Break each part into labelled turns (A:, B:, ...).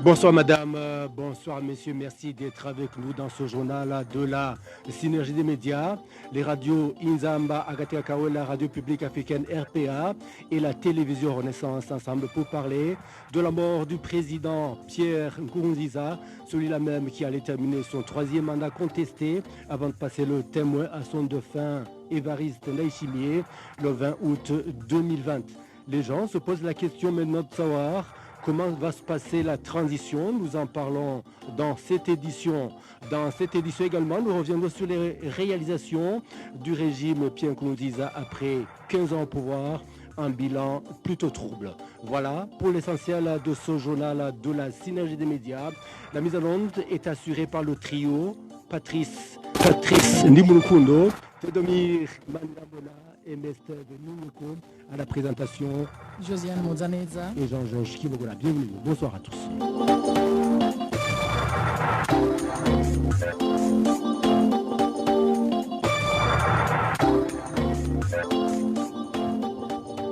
A: Bonsoir madame, bonsoir messieurs, merci d'être avec nous dans ce journal de la synergie des médias. Les radios Inzamba, Agatekao, la radio publique africaine RPA et la télévision Renaissance ensemble pour parler de la mort du président Pierre Nkurunziza, celui-là même qui allait terminer son troisième mandat contesté avant de passer le témoin à son défunt Évariste Ndayishimiye le 20 août 2020. Les gens se posent la question maintenant de savoir comment va se passer la transition. Nous en parlons dans cette édition. Dans cette édition également, nous reviendrons sur les réalisations du régime Pierre Nkurunziza après 15 ans au pouvoir, un bilan plutôt trouble. Voilà pour l'essentiel de ce journal de la synergie des médias. La mise en onde est assurée par le trio Patrice Ndimulukundo, Tedomir Mandamona et Mester Numuko à la présentation.
B: Josiane Mozaneza
A: Et Jean-Georges Kibogola. Bienvenue. Bonsoir à tous.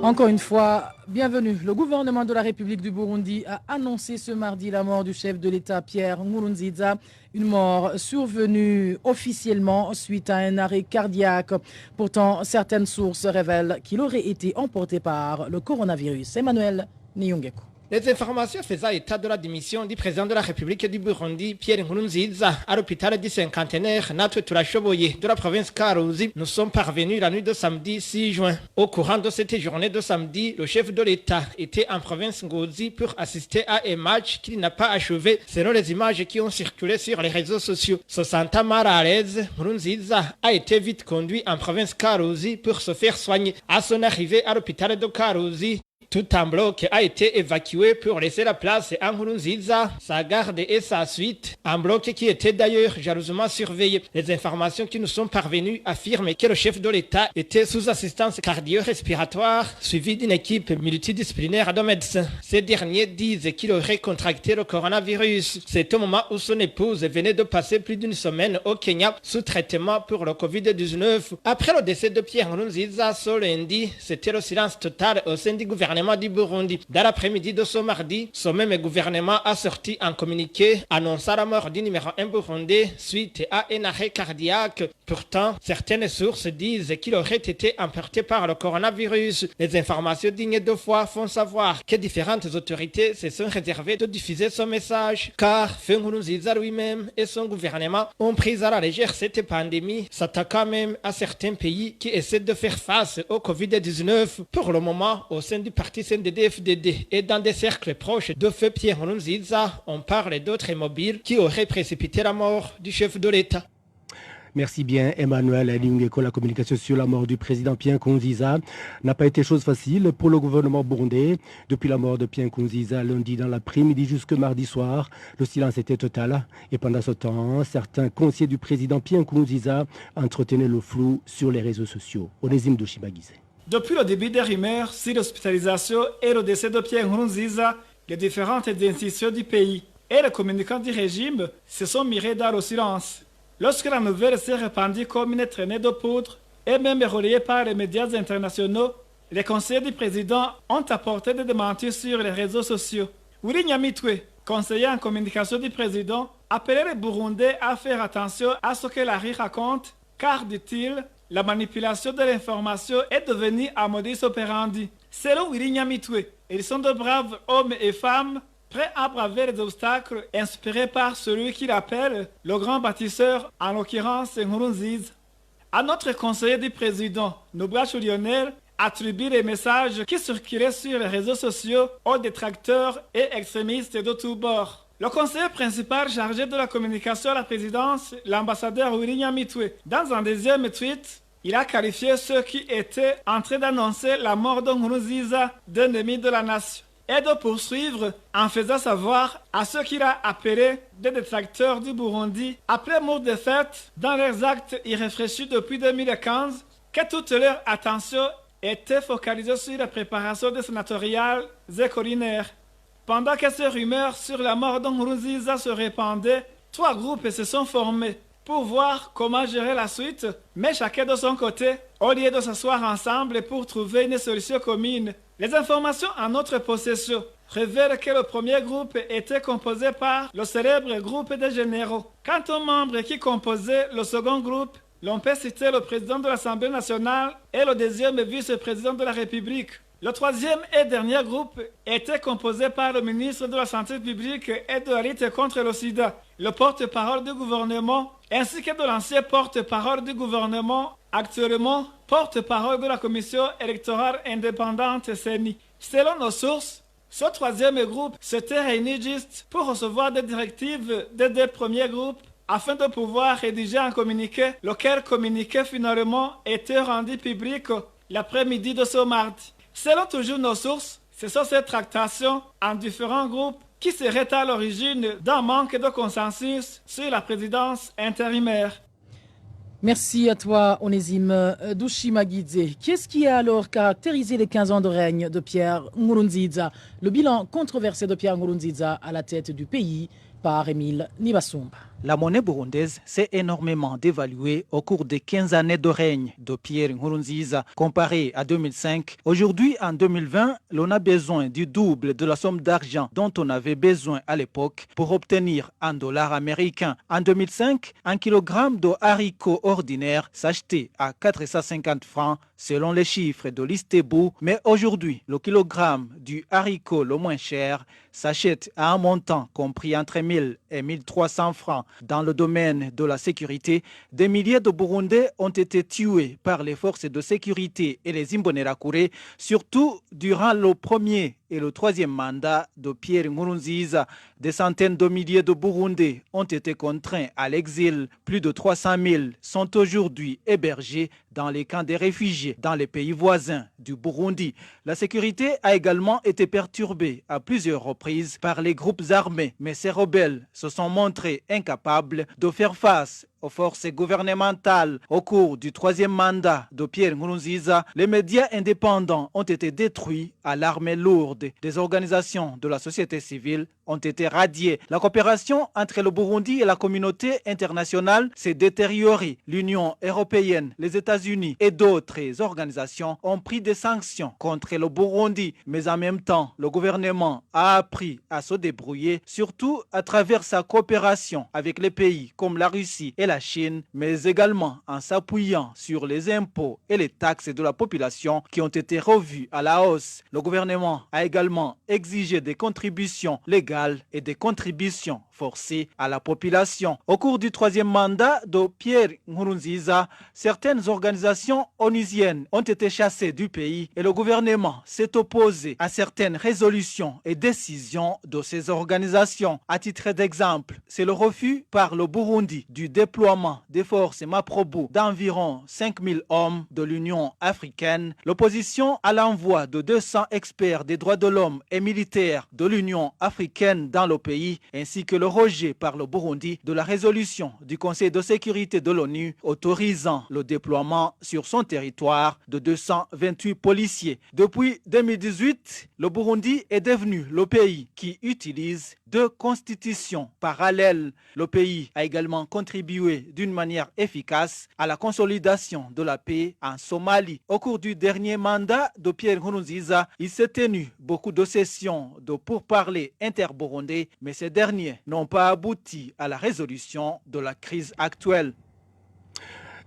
B: Encore une fois, bienvenue. Le gouvernement de la République du Burundi a annoncé ce mardi la mort du chef de l'État Pierre Nkurunziza, une mort survenue officiellement suite à un arrêt cardiaque. Pourtant, certaines sources révèlent qu'il aurait été emporté par le coronavirus. Emmanuel Niyongeko.
C: Les informations faisant état de la démission du président de la République du Burundi, Pierre Nkurunziza, à l'hôpital du cinquantenaire Natwe Turashoboye de la province Karuzi, nous sommes parvenus la nuit de samedi 6 juin. Au courant de cette journée de samedi, le chef de l'État était en province Ngozi pour assister à un match qu'il n'a pas achevé, selon les images qui ont circulé sur les réseaux sociaux. Se sentant mal à l'aise, Nkurunziza a été vite conduit en province Karuzi pour se faire soigner. À son arrivée à l'hôpital de Karuzi, tout un bloc a été évacué pour laisser la place à Nkurunziza, sa garde et sa suite. Un bloc qui était d'ailleurs jalousement surveillé. Les informations qui nous sont parvenues affirment que le chef de l'État était sous assistance cardio-respiratoire, suivi d'une équipe multidisciplinaire de médecins. Ces derniers disent qu'il aurait contracté le coronavirus. C'est au moment où son épouse venait de passer plus d'une semaine au Kenya sous traitement pour le Covid-19. Après le décès de Pierre Nkurunziza ce lundi, c'était le silence total au sein du gouvernement du Burundi. Dans l'après-midi de ce mardi, ce même gouvernement a sorti un communiqué annonçant la mort du numéro 1 burundais suite à un arrêt cardiaque. Pourtant, certaines sources disent qu'il aurait été emporté par le coronavirus. Les informations dignes de foi font savoir que différentes autorités se sont réservées de diffuser ce message, car Nkurunziza lui-même et son gouvernement ont pris à la légère cette pandémie, s'attaquant même à certains pays qui essaient de faire face au Covid-19. Pour le moment, au sein du parti CNDD-FDD et dans des cercles proches de feu Pierre Nkurunziza, on parle d'autres mobiles qui auraient précipité la mort du chef de l'État.
A: Merci bien Emmanuel Niyongeko. La communication sur la mort du président Pierre Nkurunziza n'a pas été chose facile pour le gouvernement burundais. Depuis la mort de Pierre Nkurunziza lundi dans l'après-midi jusque mardi soir, le silence était total. Et pendant ce temps, certains conseillers du président Pierre Nkurunziza entretenaient le flou sur les réseaux sociaux. Onésime Doshibagize.
D: Depuis le début des rumeurs sur l'hospitalisation et le décès de Pierre Nkurunziza, les différentes institutions du pays et les communicants du régime se sont mirés dans le silence. Lorsque la nouvelle s'est répandue comme une traînée de poudre et même relayée par les médias internationaux, les conseillers du président ont apporté des démentis sur les réseaux sociaux. Willy Nyamitwe, conseiller en communication du président, appelait les Burundais à faire attention à ce que Larry raconte, car, dit-il, la manipulation de l'information est devenue un modus operandi. Selon Willy Nyamitwe, ils sont de braves hommes et femmes prêts à braver les obstacles inspirés par celui qu'il appelle le grand bâtisseur, en l'occurrence Nkurunziza. Un autre conseiller du président, Nobracho Lionel, attribue les messages qui circulaient sur les réseaux sociaux aux détracteurs et extrémistes de tous bords. Le conseiller principal chargé de la communication à la présidence, l'ambassadeur Willy Nyamitwe, dans un deuxième tweet, il a qualifié ceux qui étaient en train d'annoncer la mort de Nkurunziza d'ennemis de la nation et de poursuivre en faisant savoir à ceux qu'il a appelés des détracteurs du Burundi, après mort de fête dans leurs actes irréfléchis depuis 2015, que toute leur attention était focalisée sur la préparation des sénatoriales et collinaires. Pendant que ces rumeurs sur la mort de Nkurunziza se répandaient, 3 groupes se sont formés pour voir comment gérer la suite, mais chacun de son côté, au lieu de s'asseoir ensemble pour trouver une solution commune. Les informations en notre possession révèlent que le premier groupe était composé par le célèbre groupe des généraux. Quant aux membres qui composaient le second groupe, l'on peut citer le président de l'Assemblée nationale et le deuxième vice-président de la République. Le troisième et dernier groupe était composé par le ministre de la Santé publique et de la lutte contre le sida, le porte-parole du gouvernement, ainsi que de l'ancien porte-parole du gouvernement, actuellement porte-parole de la Commission électorale indépendante CENI. Selon nos sources, ce troisième groupe s'était réuni juste pour recevoir des directives des deux premiers groupes afin de pouvoir rédiger un communiqué, lequel communiqué finalement était rendu public l'après-midi de ce mardi. Selon toujours nos sources, ce sont ces tractations en différents groupes qui seraient à l'origine d'un manque de consensus sur la présidence intérimaire.
B: Merci à toi, Onésime Douchimagidze. Qu'est-ce qui a alors caractérisé les 15 ans de règne de Pierre Nkurunziza? Le bilan controversé de Pierre Nkurunziza à la tête du pays par Émile Nibasumba.
E: La monnaie burundaise s'est énormément dévaluée au cours des 15 années de règne de Pierre Nkurunziza comparé à 2005. Aujourd'hui, en 2020, l'on a besoin du double de la somme d'argent dont on avait besoin à l'époque pour obtenir un dollar américain. En 2005, un kilogramme de haricots ordinaires s'achetait à 450 francs selon les chiffres de l'Istebu. Mais aujourd'hui, le kilogramme du haricot le moins cher s'achète à un montant compris entre 1000 et 1300 francs. Dans le domaine de la sécurité, des milliers de Burundais ont été tués par les forces de sécurité et les Imbonerakure, surtout durant le premier et le troisième mandat de Pierre Nkurunziza. Des centaines de milliers de Burundais ont été contraints à l'exil. Plus de 300 000 sont aujourd'hui hébergés dans les camps des réfugiés dans les pays voisins du Burundi. La sécurité a également été perturbée à plusieurs reprises par les groupes armés, mais ces rebelles se sont montrés incapables de faire face aux forces gouvernementales. Au cours du troisième mandat de Pierre Nkurunziza, les médias indépendants ont été détruits à l'armée lourde. Des organisations de la société civile ont été radiées. La coopération entre le Burundi et la communauté internationale s'est détériorée. L'Union européenne, les États-Unis et d'autres organisations ont pris des sanctions contre le Burundi. Mais en même temps, le gouvernement a appris à se débrouiller, surtout à travers sa coopération avec les pays comme la Russie et la Chine, mais également en s'appuyant sur les impôts et les taxes de la population qui ont été revus à la hausse. Le gouvernement a également exigé des contributions légales et des contributions forcées à la population. Au cours du troisième mandat de Pierre Nkurunziza, certaines organisations onusiennes ont été chassées du pays et le gouvernement s'est opposé à certaines résolutions et décisions de ces organisations. À titre d'exemple, c'est le refus par le Burundi du déploiement des forces Maprobu d'environ 5000 hommes de l'Union africaine, l'opposition à l'envoi de 200 experts des droits de l'homme et militaires de l'Union africaine dans le pays, ainsi que le rejet par le Burundi de la résolution du Conseil de sécurité de l'ONU autorisant le déploiement sur son territoire de 228 policiers. Depuis 2018, le Burundi est devenu le pays qui utilise deux constitutions parallèles. Le pays a également contribué d'une manière efficace à la consolidation de la paix en Somalie. Au cours du dernier mandat de Pierre Nkurunziza, il s'est tenu beaucoup de sessions de pourparlers interburundais, mais ces derniers n'ont pas abouti à la résolution de la crise actuelle.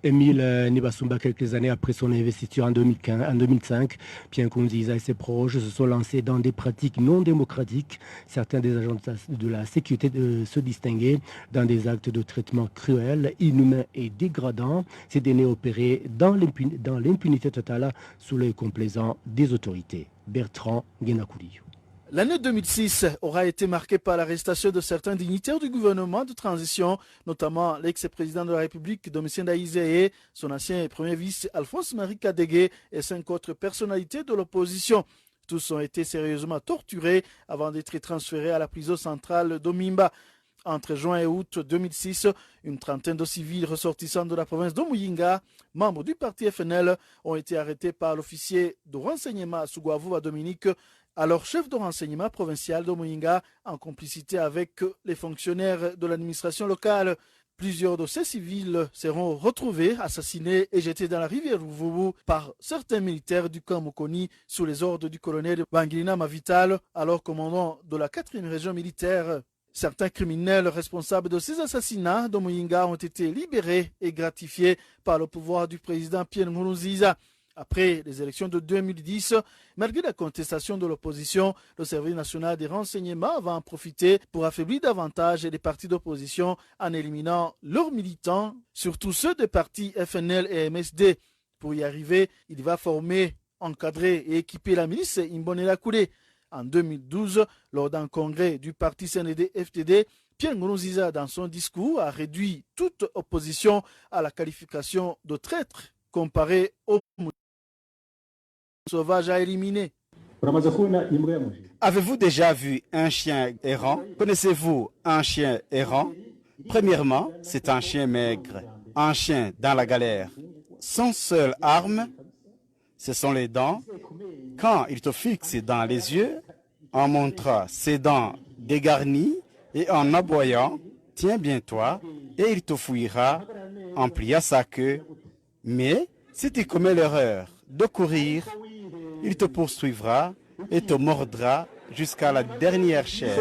A: Émile Nibasumba, quelques années après son investiture en 2005, Pierre Nkurunziza et ses proches se sont lancés dans des pratiques non démocratiques. Certains des agents de la sécurité se distinguaient dans des actes de traitement cruels, inhumains et dégradants. Ces derniers opéraient dans l'impunité totale sous l'œil complaisant des autorités. Bertrand Guénakouli.
F: L'année 2006 aura été marquée par l'arrestation de certains dignitaires du gouvernement de transition, notamment l'ex-président de la République Domitien Ndayizeye, son ancien premier vice Alphonse-Marie Kadege et 5 autres personnalités de l'opposition. Tous ont été sérieusement torturés avant d'être transférés à la prison centrale d'Omimba. Entre juin et août 2006, une trentaine de civils ressortissants de la province de Muyinga, membres du parti FNL, ont été arrêtés par l'officier de renseignement Sugwavuba Dominique, alors chef de renseignement provincial de Muyinga, en complicité avec les fonctionnaires de l'administration locale. Plusieurs de ces civils seront retrouvés, assassinés et jetés dans la rivière Ruvubu par certains militaires du camp Mukoni sous les ordres du colonel Bangilina Mavital, alors commandant de la 4e région militaire. Certains criminels responsables de ces assassinats de Muyinga ont été libérés et gratifiés par le pouvoir du président Pierre Nkurunziza. Après les élections de 2010, malgré la contestation de l'opposition, le Service national des renseignements va en profiter pour affaiblir davantage les partis d'opposition en éliminant leurs militants, surtout ceux des partis FNL et MSD. Pour y arriver, il va former, encadrer et équiper la milice Imbonerakure. En 2012, lors d'un congrès du parti CNDD-FDD, Pierre Nkurunziza, dans son discours, a réduit toute opposition à la qualification de traître comparé aux sauvages à éliminer.
G: Avez-vous déjà vu un chien errant? Connaissez-vous un chien errant? Premièrement, c'est un chien maigre, un chien dans la galère. Son seule arme, ce sont les dents. Quand il te fixe dans les yeux, en montrant ses dents dégarnies et en aboyant, tiens bien toi, et il te fouillera en pliant sa queue. Mais si tu commets l'erreur de courir, il te poursuivra et te mordra jusqu'à la dernière chair.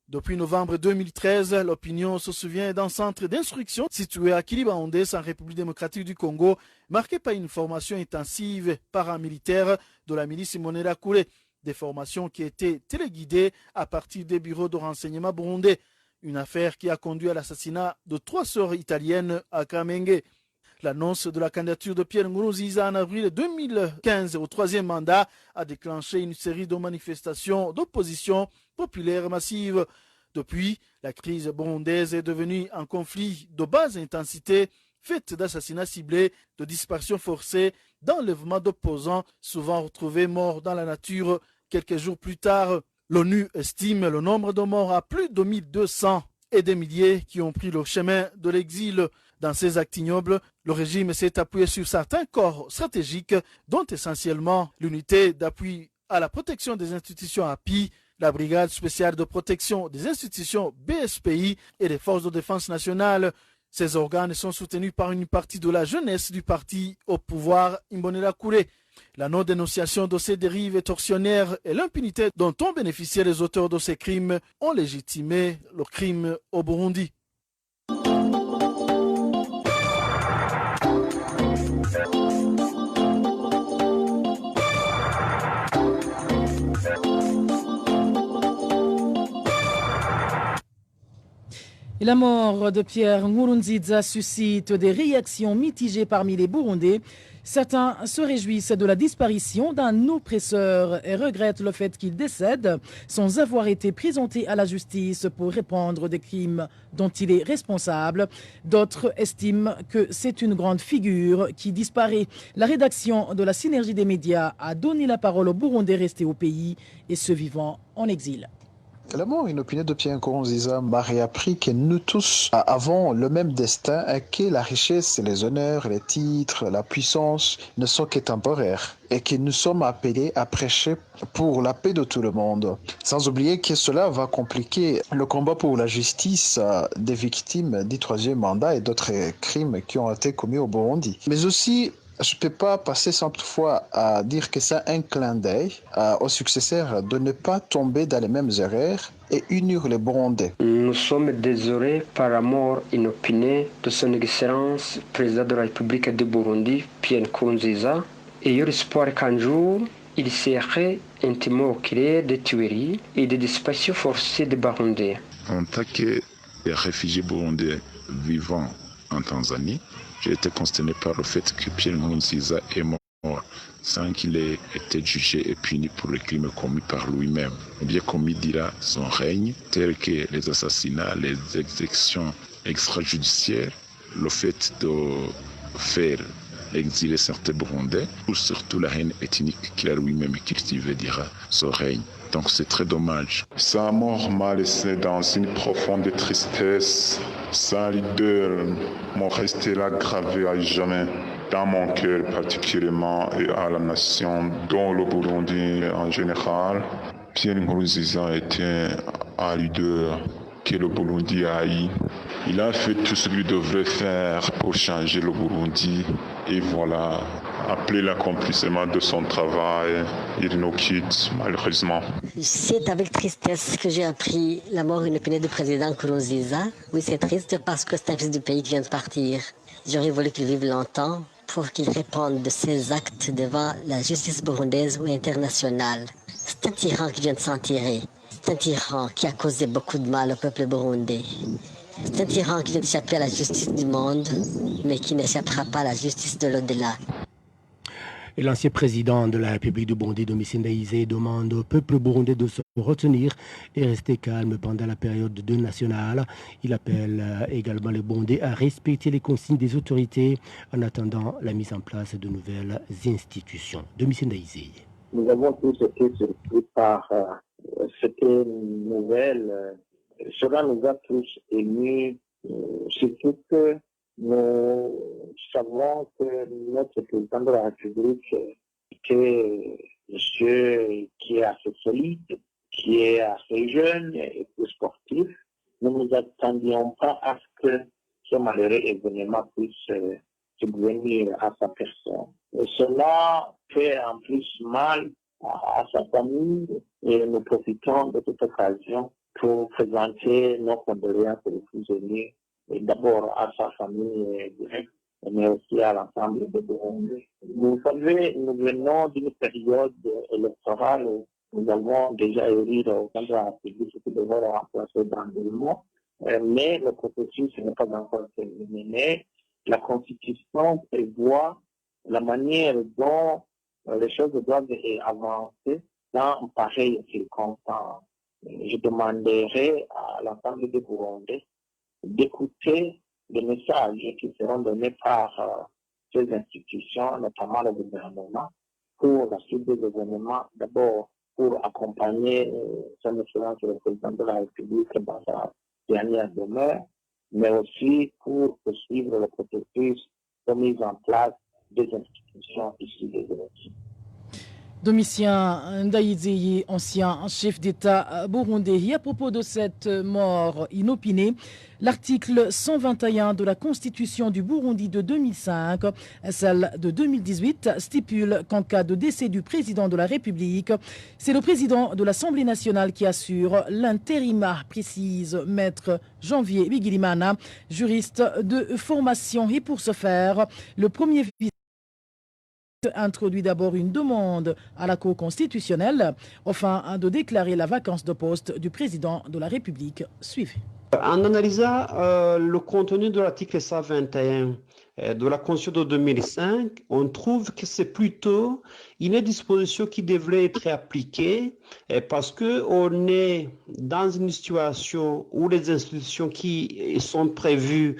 F: Depuis novembre 2013, l'opinion se souvient d'un centre d'instruction situé à Kilibaondé, en République démocratique du Congo, marqué par une formation intensive paramilitaire de la milice Imbonerakure, des formations qui étaient téléguidées à partir des bureaux de renseignement burundais, une affaire qui a conduit à l'assassinat de 3 sœurs italiennes à Kamenge. L'annonce de la candidature de Pierre Nkurunziza en avril 2015 au 3e mandat a déclenché une série de manifestations d'opposition populaire massive. Depuis, la crise burundaise est devenue un conflit de basse intensité, fait d'assassinats ciblés, de disparitions forcées, d'enlèvements d'opposants, souvent retrouvés morts dans la nature quelques jours plus tard. L'ONU estime le nombre de morts à plus de 1200 et des milliers qui ont pris le chemin de l'exil. Dans ces actes ignobles, le régime s'est appuyé sur certains corps stratégiques, dont essentiellement l'unité d'appui à la protection des institutions API, la brigade spéciale de protection des institutions BSPI et les forces de défense nationale. Ces organes sont soutenus par une partie de la jeunesse du parti au pouvoir Imbonerakure. La non-dénonciation de ces dérives tortionnaires et l'impunité dont ont bénéficié les auteurs de ces crimes ont légitimé le crime au Burundi.
B: Et la mort de Pierre Nkurunziza suscite des réactions mitigées parmi les Burundais. Certains se réjouissent de la disparition d'un oppresseur et regrettent le fait qu'il décède sans avoir été présenté à la justice pour répondre des crimes dont il est responsable. D'autres estiment que c'est une grande figure qui disparaît. La rédaction de la Synergie des médias a donné la parole aux Burundais restés au pays et ceux vivant en exil.
H: La mort inopinée de Pierre Nkurunziza m'a réappris que nous tous avons le même destin et que la richesse, les honneurs, les titres, la puissance ne sont que temporaires et que nous sommes appelés à prêcher pour la paix de tout le monde. Sans oublier que cela va compliquer le combat pour la justice des victimes du 3e mandat et d'autres crimes qui ont été commis au Burundi. Mais aussi, je ne peux pas passer sans toutefois à dire que c'est un clin d'œil aux successeurs de ne pas tomber dans les mêmes erreurs et unir les Burundais.
I: Nous sommes désolés par la mort inopinée de son Excellence, président de la République du Burundi, Pierre Nkurunziza, et eu l'espoir qu'un jour, il serait intimement occupé de tueries et de disparitions forcées des Burundais.
J: En tant que réfugié burundais vivant en Tanzanie, j'ai été consterné par le fait que Pierre Nkurunziza est mort sans qu'il ait été jugé et puni pour les crimes commis par lui-même. Ou bien commis dira son règne, tels que les assassinats, les exécutions extrajudiciaires, le fait de faire exiler certains Burundais, ou surtout la haine ethnique qu'il a lui-même cultivée dira son règne. Donc c'est très dommage.
K: Sa mort m'a laissé dans une profonde tristesse. Sa leader m'a resté là gravé à jamais dans mon cœur particulièrement et à la nation, dont le Burundi en général. Pierre Nkurunziza était un leader que le Burundi aille. Il a fait tout ce qu'il devrait faire pour changer le Burundi. Et voilà, après l'accomplissement de son travail, il nous quitte malheureusement.
L: C'est avec tristesse que j'ai appris la mort inopinée du président Nkurunziza. Oui, c'est triste parce que c'est un fils du pays qui vient de partir. J'aurais voulu qu'il vive longtemps pour qu'il réponde de ses actes devant la justice burundaise ou internationale. C'est un tyran qui vient de s'en tirer. C'est un tyran qui a causé beaucoup de mal au peuple burundais. C'est un tyran qui vient d'échapper à la justice du monde, mais qui n'échappera pas à la justice de l'au-delà.
A: Et l'ancien président de la République du Burundi, Domitien Ndayizeye, demande au peuple burundais de se retenir et rester calme pendant la période de deuil national. Il appelle également les Burundais à respecter les consignes des autorités en attendant la mise en place de nouvelles institutions. Domitien Ndayizeye.
M: Nous avons tous été surpris par cette nouvelle. Cela nous a tous émus, surtout que nous savons que notre président de la République était monsieur qui est assez solide, qui est assez jeune et plus sportif. Nous ne nous attendions pas à ce que ce malheureux événement puisse subvenir à sa personne. Et cela fait en plus mal à sa famille et nous profitons de toute occasion pour présenter nos condoléances les plus émues, d'abord à sa famille directe, mais aussi à l'ensemble des Burundais. Vous savez, nous venons d'une période électorale où nous avons déjà élu le président de la République qui devrait le remplacer dans 2 mois, mais le processus n'est pas encore terminé. La Constitution prévoit la manière dont les choses doivent avancer dans pareille circonstance. Je demanderai à l'ensemble des Burundais d'écouter les messages qui seront donnés par ces institutions, notamment le gouvernement, pour la suite des événements. D'abord, pour accompagner son excellence le président de la République dans sa dernière demeure, mais aussi pour poursuivre le processus de mise en place des institutions issues des élections.
B: Domitien Ndayizeye, ancien chef d'État burundais. À propos de cette mort inopinée, l'article 121 de la Constitution du Burundi de 2005, celle de 2018, stipule qu'en cas de décès du président de la République, c'est le président de l'Assemblée nationale qui assure l'intérim, précise Maître Janvier Bigilimana, juriste de formation. Et pour ce faire, le premier vice introduit d'abord une demande à la Cour constitutionnelle afin de déclarer la vacance de poste du président de la République. Suivez.
N: En analysant le contenu de l'article 121 de la Constitution de 2005, on trouve que c'est plutôt une disposition qui devrait être appliquée parce qu'on est dans une situation où les institutions qui sont prévues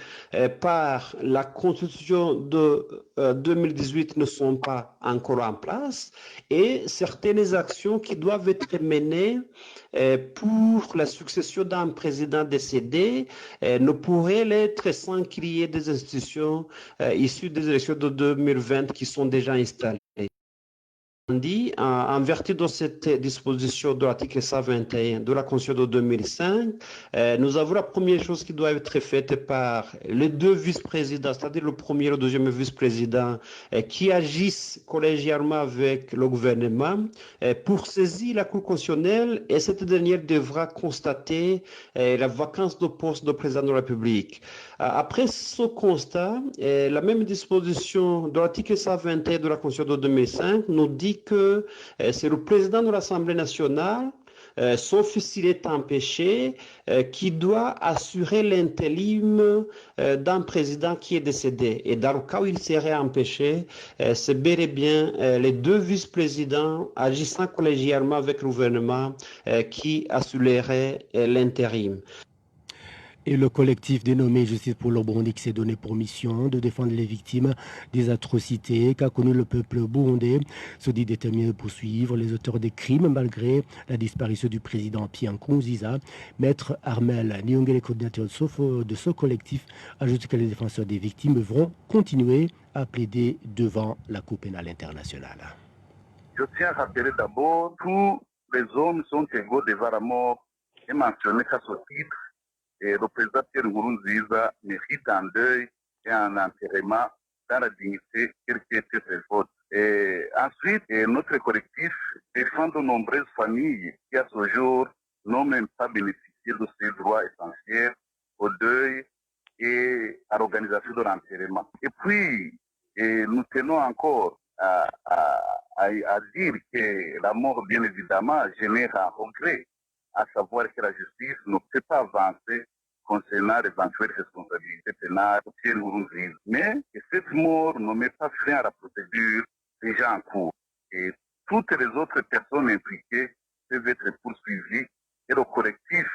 N: par la Constitution de 2018 ne sont pas encore en place et certaines actions qui doivent être menées pour la succession d'un président décédé ne pourraient l'être sans qu'il y ait des institutions issues des élections de 2020 qui sont déjà installées. En vertu de cette disposition de l'article 121 de la Constitution de 2005, nous avons la première chose qui doit être faite par les 2 vice-présidents, c'est-à-dire le premier et le deuxième vice-président, qui agissent collégialement avec le gouvernement pour saisir la Cour constitutionnelle et cette dernière devra constater la vacance de poste de président de la République. Après ce constat, la même disposition de l'article 121 de la Constitution de 2005 nous dit que c'est le président de l'Assemblée nationale, sauf s'il est empêché, qui doit assurer l'intérim d'un président qui est décédé. Et dans le cas où il serait empêché, c'est bel et bien les 2 vice-présidents agissant collégialement avec le gouvernement qui assureraient l'intérim.
A: Et le collectif dénommé Justice pour le Burundi qui s'est donné pour mission de défendre les victimes des atrocités qu'a connu le peuple burundais se dit déterminé de poursuivre les auteurs des crimes malgré la disparition du président Pierre Nkurunziza. Maître Armel Niongele, coordinateur de ce collectif, ajoute que les défenseurs des victimes devront continuer à plaider devant la Cour pénale internationale.
O: Je tiens à rappeler d'abord tous les hommes sont égaux devant la mort et mentionner qu'à ce titre, le président Pierre Nkurunziza mérite un deuil et un enterrement dans la dignité quelle qui était ses fautes. Et ensuite, notre collectif défend de nombreuses familles qui à ce jour n'ont même pas bénéficié de ces droits essentiels au deuil et à l'organisation de l'enterrement. Et puis, nous tenons encore à dire que la mort, bien évidemment, génère un regret, à savoir que la justice ne peut pas avancer concernant l'éventuelle responsabilité pénale de Pierre Nkurunziza. Mais que cette mort ne met pas fin à la procédure déjà en cours. Et toutes les autres personnes impliquées peuvent être poursuivies et le collectif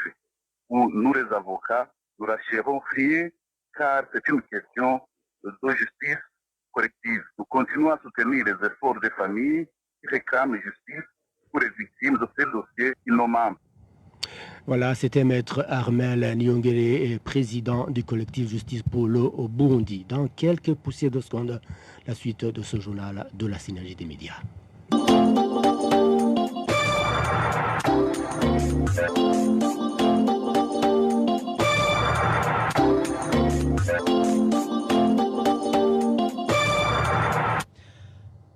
O: où nous les avocats, nous lâcherons rien car c'est une question de justice collective. Nous continuons à soutenir les efforts des familles qui réclament justice pour les victimes de ces dossiers innommables.
A: Voilà, c'était Maître Armel Nyongere, président du collectif Justice pour le Burundi. Dans quelques poussières de secondes, la suite de ce journal de la Synergie des médias.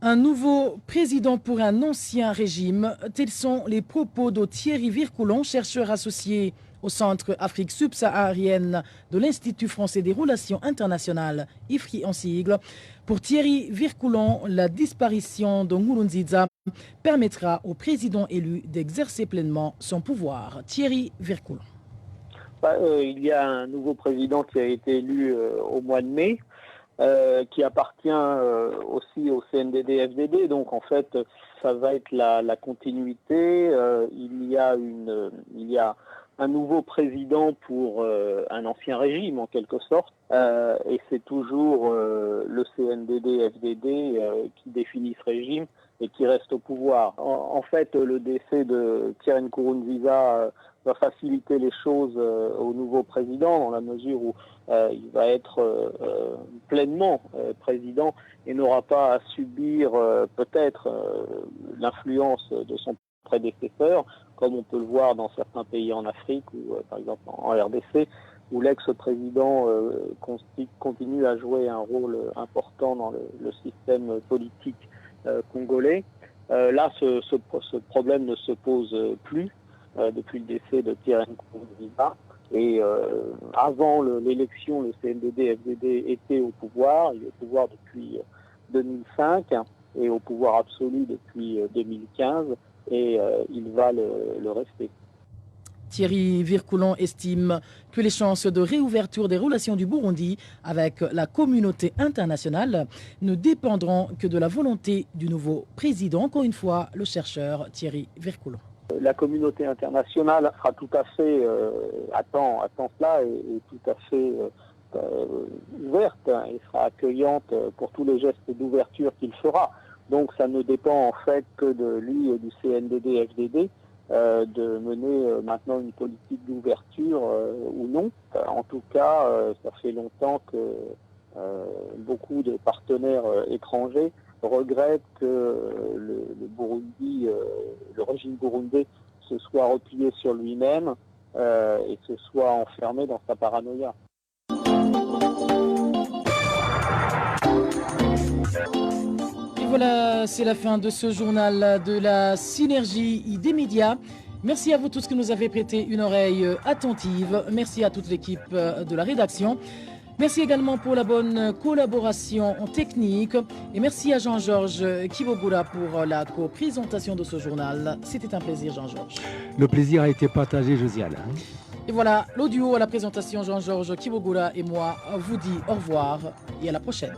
B: Un nouveau président pour un ancien régime, tels sont les propos de Thierry Vircoulon, chercheur associé au Centre Afrique subsaharienne de l'Institut français des relations internationales, IFRI en sigle. Pour Thierry Vircoulon, la disparition de Nkurunziza permettra au président élu d'exercer pleinement son pouvoir. Thierry Vircoulon.
P: Il y a un nouveau président qui a été élu au mois de mai. Qui appartient aussi au CNDD-FDD, donc en fait ça va être la continuité. Il y a un nouveau président pour un ancien régime en quelque sorte, et c'est toujours le CNDD-FDD qui définit ce régime et qui reste au pouvoir. En fait, le décès de Pierre Nkurunziza va faciliter les choses au nouveau président dans la mesure où il va être pleinement président et n'aura pas à subir peut-être l'influence de son prédécesseur, comme on peut le voir dans certains pays en Afrique ou par exemple en RDC, où l'ex-président continue à jouer un rôle important dans le système politique congolais. Là, ce problème ne se pose plus depuis le décès de Pierre Nkurunziza. Et avant l'élection, le CNDD-FDD était au pouvoir. Il est au pouvoir depuis 2005 et au pouvoir absolu depuis 2015. Et il va le rester.
B: Thierry Vircoulon estime que les chances de réouverture des relations du Burundi avec la communauté internationale ne dépendront que de la volonté du nouveau président. Encore une fois, le chercheur Thierry Vircoulon.
P: La communauté internationale sera tout à fait, attend cela, et tout à fait ouverte et sera accueillante pour tous les gestes d'ouverture qu'il fera. Donc ça ne dépend en fait que de lui et du CNDD-FDD de mener maintenant une politique d'ouverture ou non. En tout cas, ça fait longtemps que beaucoup de partenaires étrangers regrettent que le Burundi, le régime burundais se soit replié sur lui-même et se soit enfermé dans sa paranoïa.
B: Et voilà, c'est la fin de ce journal de la Synergie des médias. Merci à vous tous qui nous avez prêté une oreille attentive. Merci à toute l'équipe de la rédaction. Merci également pour la bonne collaboration technique. Et merci à Jean-Georges Kibogura pour la co-présentation de ce journal. C'était un plaisir, Jean-Georges.
A: Le plaisir a été partagé, Josiane.
B: Et voilà, l'audio à la présentation, Jean-Georges Kibogura et moi vous dit au revoir et à la prochaine.